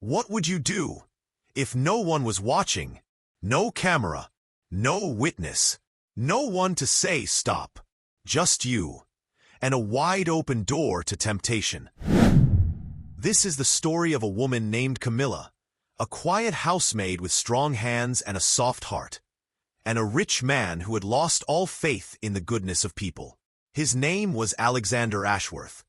What would you do if no one was watching? No camera, no witness, no one to say stop. Just you, and a wide-open door to temptation. This is the story of a woman named Camilla, a quiet housemaid with strong hands and a soft heart, and a rich man who had lost all faith in the goodness of people. His name was Alexander Ashworth,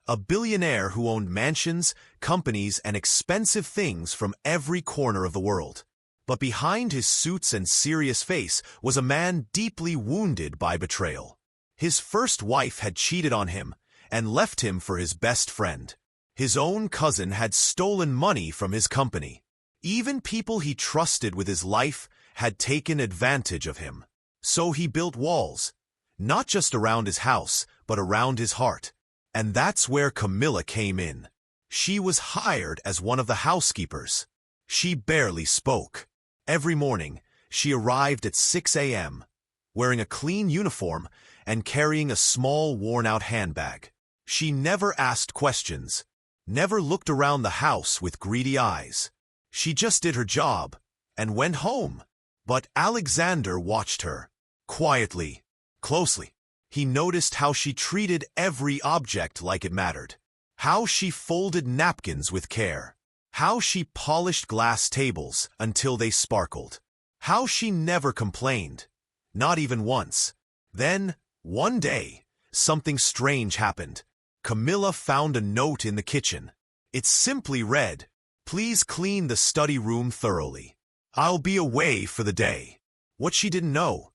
a billionaire who owned mansions, companies, and expensive things from every corner of the world. But behind his suits and serious face was a man deeply wounded by betrayal. His first wife had cheated on him and left him for his best friend. His own cousin had stolen money from his company. Even people he trusted with his life had taken advantage of him. So he built walls, not just around his house, but around his heart. And that's where Camilla came in. She was hired as one of the housekeepers. She barely spoke. Every morning, she arrived at 6 a.m., wearing a clean uniform and carrying a small, worn-out handbag. She never asked questions, never looked around the house with greedy eyes. She just did her job and went home. But Alexander watched her, quietly, closely. He noticed how she treated every object like it mattered, how she folded napkins with care, how she polished glass tables until they sparkled, how she never complained, not even once. Then, one day, something strange happened. Camilla found a note in the kitchen. It simply read, "Please clean the study room thoroughly. I'll be away for the day." What she didn't know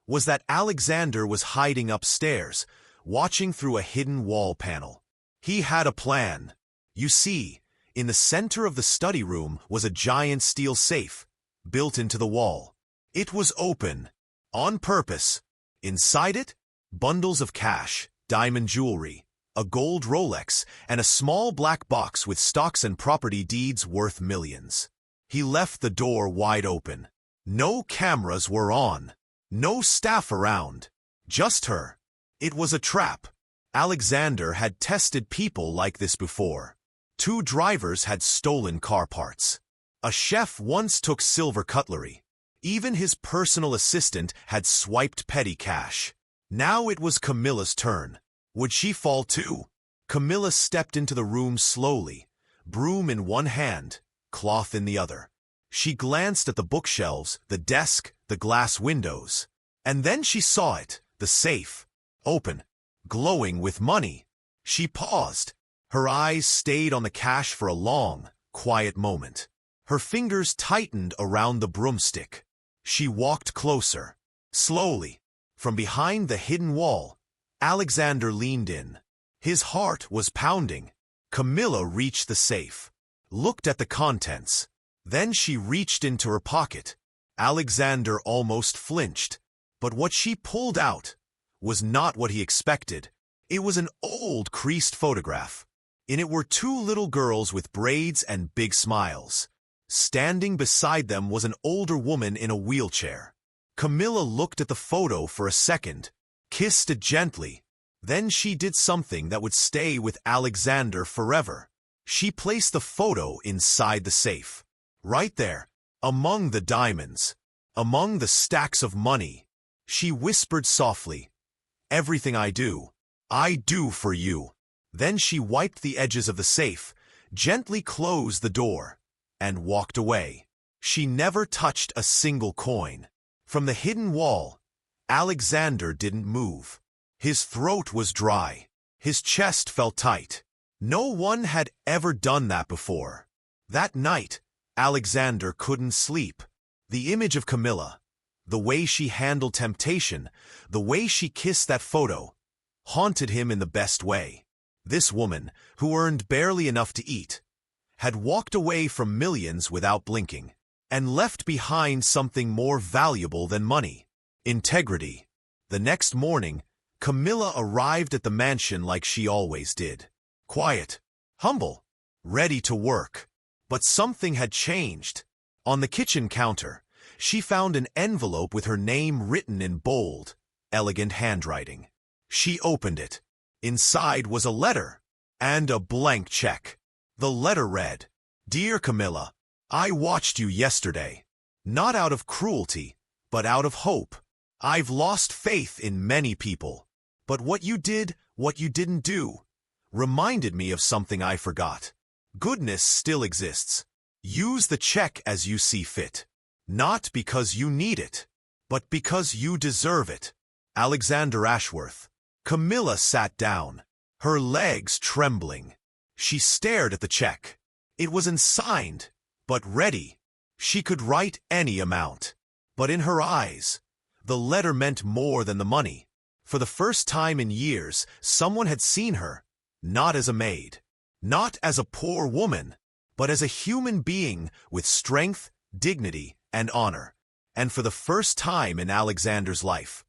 was that Alexander was hiding upstairs, watching through a hidden wall panel. He had a plan. You see, in the center of the study room was a giant steel safe, built into the wall. It was open, on purpose. Inside it, bundles of cash, diamond jewelry, a gold Rolex, and a small black box with stocks and property deeds worth millions. He left the door wide open. No cameras were on. No staff around. Just her. It was a trap. Alexander had tested people like this before. 2 drivers had stolen car parts. A chef once took silver cutlery. Even his personal assistant had swiped petty cash. Now it was Camilla's turn. Would she fall too? Camilla stepped into the room slowly, broom in one hand, cloth in the other. She glanced at the bookshelves, the desk, the glass windows. And then she saw it, the safe, open, glowing with money. She paused. Her eyes stayed on the cash for a long, quiet moment. Her fingers tightened around the broomstick. She walked closer. Slowly, from behind the hidden wall, Alexander leaned in. His heart was pounding. Camilla reached the safe, looked at the contents. Then she reached into her pocket. Alexander almost flinched. But what she pulled out was not what he expected. It was an old, creased photograph. In it were 2 little girls with braids and big smiles. Standing beside them was an older woman in a wheelchair. Camilla looked at the photo for a second, kissed it gently. Then she did something that would stay with Alexander forever. She placed the photo inside the safe. Right there, among the diamonds, among the stacks of money. She whispered softly, "Everything I do for you." Then she wiped the edges of the safe, gently closed the door, and walked away. She never touched a single coin. From the hidden wall, Alexander didn't move. His throat was dry. His chest felt tight. No one had ever done that before. That night, Alexander couldn't sleep. The image of Camilla, the way she handled temptation, the way she kissed that photo, haunted him in the best way. This woman, who earned barely enough to eat, had walked away from millions without blinking, and left behind something more valuable than money: integrity. The next morning, Camilla arrived at the mansion like she always did. Quiet, humble, ready to work. But something had changed. On the kitchen counter, she found an envelope with her name written in bold, elegant handwriting. She opened it. Inside was a letter and a blank check. The letter read, Dear Camilla, I watched you yesterday. Not out of cruelty, but out of hope. I've lost faith in many people. But what you didn't do, reminded me of something I forgot. Goodness still exists. Use the check as you see fit. Not because you need it, but because you deserve it. Alexander Ashworth. Camilla sat down, her legs trembling. She stared at the check. It was unsigned, but ready. She could write any amount. But in her eyes, the letter meant more than the money. For the first time in years, someone had seen her, not as a maid, not as a poor woman, but as a human being with strength, dignity, and honor. And for the first time in Alexander's life,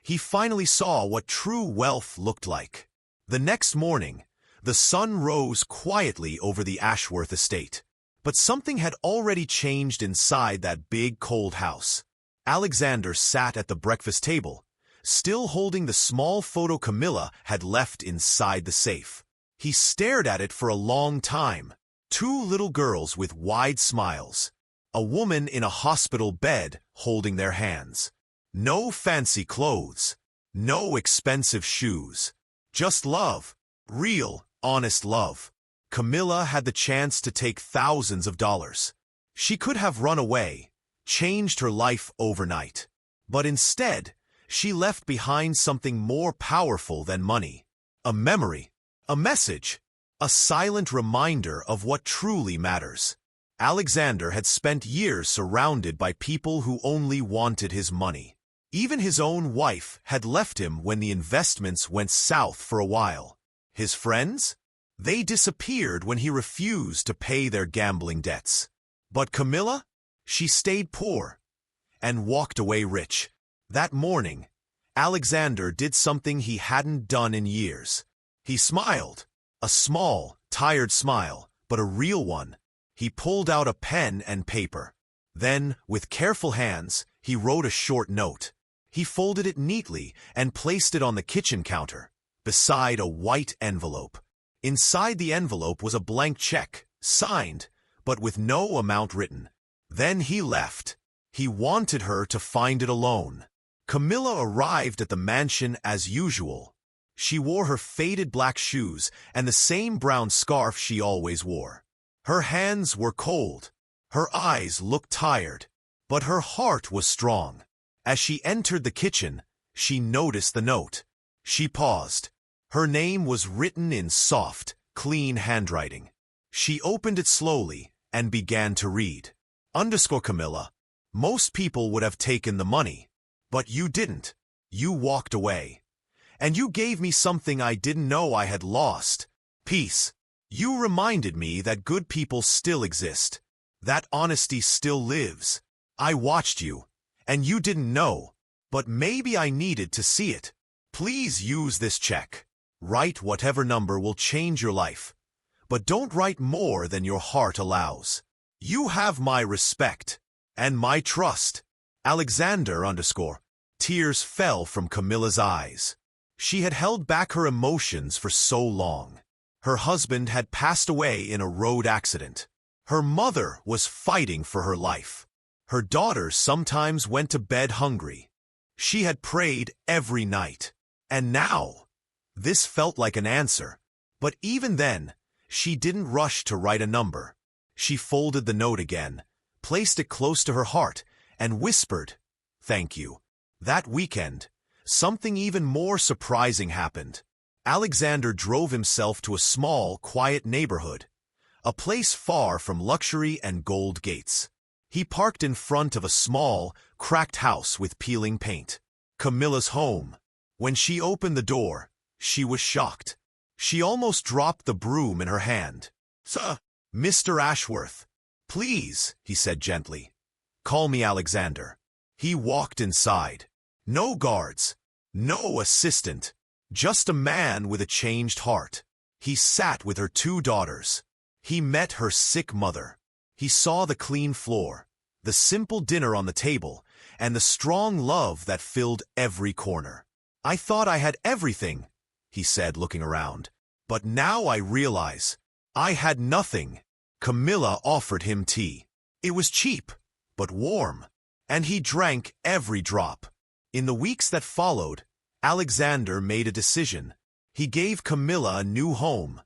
he finally saw what true wealth looked like. The next morning, the sun rose quietly over the Ashworth estate. But something had already changed inside that big, cold house. Alexander sat at the breakfast table, still holding the small photo Camilla had left inside the safe. He stared at it for a long time. Two little girls with wide smiles. A woman in a hospital bed holding their hands. No fancy clothes. No expensive shoes. Just love. Real, honest love. Camilla had the chance to take thousands of dollars. She could have run away, changed her life overnight. But instead, she left behind something more powerful than money. A memory, a message, a silent reminder of what truly matters. Alexander had spent years surrounded by people who only wanted his money. Even his own wife had left him when the investments went south for a while. His friends? They disappeared when he refused to pay their gambling debts. But Camilla? She stayed poor and walked away rich. That morning, Alexander did something he hadn't done in years. He smiled. A small, tired smile, but a real one. He pulled out a pen and paper. Then, with careful hands, he wrote a short note. He folded it neatly and placed it on the kitchen counter, beside a white envelope. Inside the envelope was a blank check, signed, but with no amount written. Then he left. He wanted her to find it alone. Camilla arrived at the mansion as usual. She wore her faded black shoes and the same brown scarf she always wore. Her hands were cold. Her eyes looked tired, but her heart was strong. As she entered the kitchen, she noticed the note. She paused. Her name was written in soft, clean handwriting. She opened it slowly and began to read. Camilla. Most people would have taken the money, but you didn't. You walked away. And you gave me something I didn't know I had lost. Peace. You reminded me that good people still exist. That honesty still lives. I watched you, and you didn't know, but maybe I needed to see it. Please use this check. Write whatever number will change your life, but don't write more than your heart allows. You have my respect and my trust. Alexander. Tears fell from Camilla's eyes. She had held back her emotions for so long. Her husband had passed away in a road accident. Her mother was fighting for her life. Her daughters sometimes went to bed hungry. She had prayed every night. And now, this felt like an answer. But even then, she didn't rush to write a number. She folded the note again, placed it close to her heart, and whispered, "Thank you." That weekend, something even more surprising happened. Alexander drove himself to a small, quiet neighborhood, a place far from luxury and gold gates. He parked in front of a small, cracked house with peeling paint. Camilla's home. When she opened the door, she was shocked. She almost dropped the broom in her hand. Mr. Ashworth, please, he said gently. Call me Alexander. He walked inside. No guards, no assistant, just a man with a changed heart. He sat with her two daughters. He met her sick mother. He saw the clean floor, the simple dinner on the table, and the strong love that filled every corner. I thought I had everything, he said, looking around. But now I realize I had nothing. Camilla offered him tea. It was cheap, but warm, and he drank every drop. In the weeks that followed, Alexander made a decision. He gave Camilla a new home,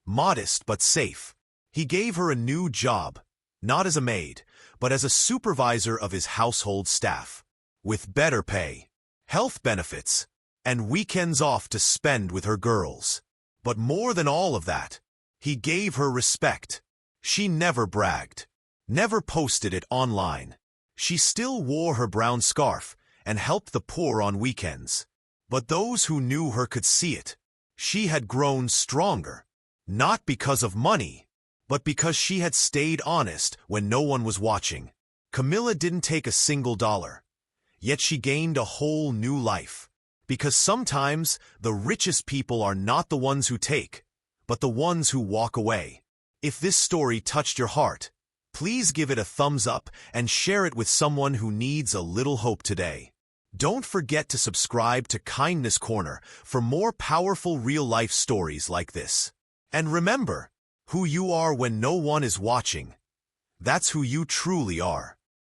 modest but safe. He gave her a new job, not as a maid, but as a supervisor of his household staff, with better pay, health benefits, and weekends off to spend with her girls. But more than all of that, he gave her respect. She never bragged, never posted it online. She still wore her brown scarf and helped the poor on weekends. But those who knew her could see it. She had grown stronger, not because of money, but because she had stayed honest when no one was watching. Camilla didn't take a single dollar, yet she gained a whole new life. Because sometimes the richest people are not the ones who take, but the ones who walk away. If this story touched your heart, please give it a thumbs up and share it with someone who needs a little hope today. Don't forget to subscribe to Kindness Corner for more powerful real-life stories like this. And remember, who you are when no one is watching, that's who you truly are.